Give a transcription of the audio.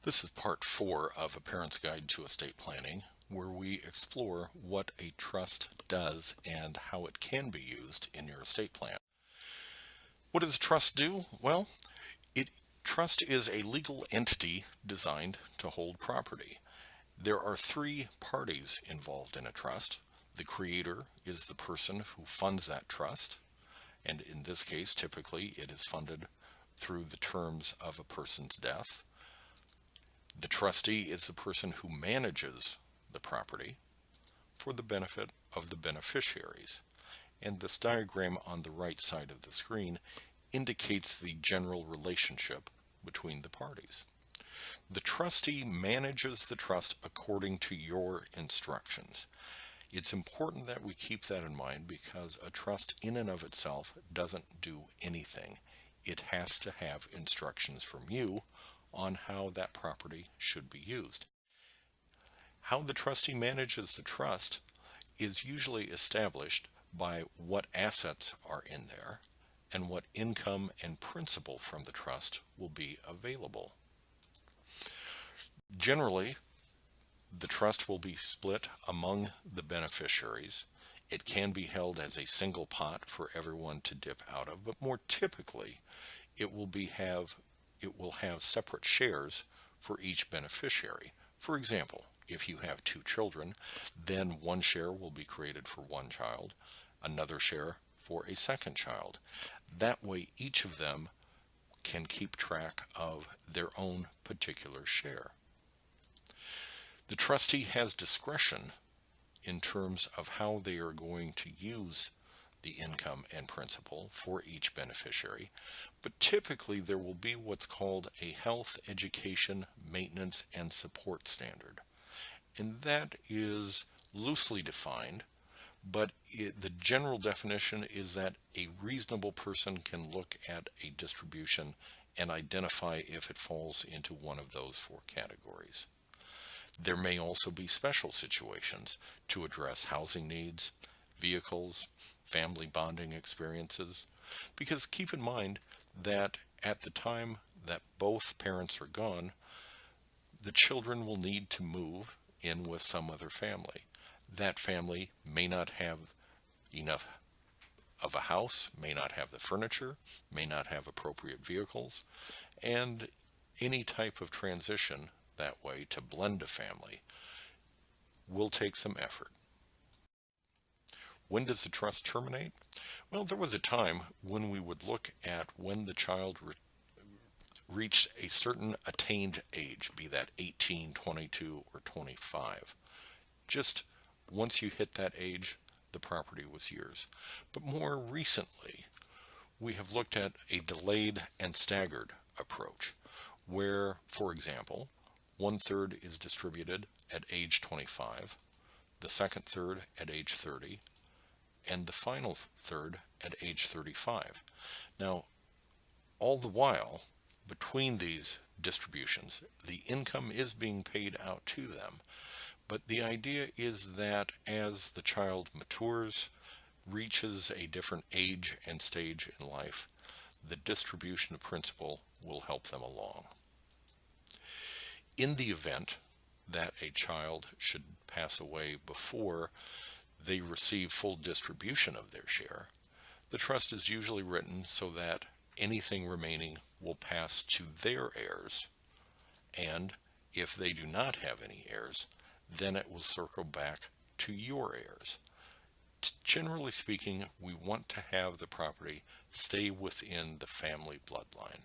This is part 4 of A Parent's Guide to Estate Planning, where we explore what a trust does and how it can be used in your estate plan. What does a trust do? Well, trust is a legal entity designed to hold property. There are 3 parties involved in a trust. The creator is the person who funds that trust, and in this case, typically it is funded through the terms of a person's death. The trustee is the person who manages the property for the benefit of the beneficiaries. And this diagram on the right side of the screen indicates the general relationship between the parties. The trustee manages the trust according to your instructions. It's important that we keep that in mind because a trust in and of itself doesn't do anything. It has to have instructions from you on how that property should be used. How the trustee manages the trust is usually established by what assets are in there and what income and principal from the trust will be available. Generally, the trust will be split among the beneficiaries. It can be held as a single pot for everyone to dip out of, but more typically, it will have separate shares for each beneficiary. For example, if you have 2 children, then one share will be created for one child, another share for a second child. That way, each of them can keep track of their own particular share. The trustee has discretion in terms of how they are going to use the income and principal for each beneficiary, but typically there will be what's called a health, education, maintenance, and support standard. And that is loosely defined, but the general definition is that a reasonable person can look at a distribution and identify if it falls into one of those 4 categories. There may also be special situations to address housing needs, vehicles, family bonding experiences, because keep in mind that at the time that both parents are gone, the children will need to move in with some other family. That family may not have enough of a house, may not have the furniture, may not have appropriate vehicles, and any type of transition that way to blend a family will take some effort. When does the trust terminate? Well, there was a time when we would look at when the child reached a certain attained age, be that 18, 22, or 25. Just once you hit that age, the property was yours. But more recently, we have looked at a delayed and staggered approach, where, for example, 1/3 is distributed at age 25, the second third at age 30, and the final third at age 35. Now, all the while, between these distributions, the income is being paid out to them. But the idea is that as the child matures, reaches a different age and stage in life, the distribution of principal will help them along. In the event that a child should pass away before they receive full distribution of their share, the trust is usually written so that anything remaining will pass to their heirs, and if they do not have any heirs, then it will circle back to your heirs. Generally speaking, we want to have the property stay within the family bloodline.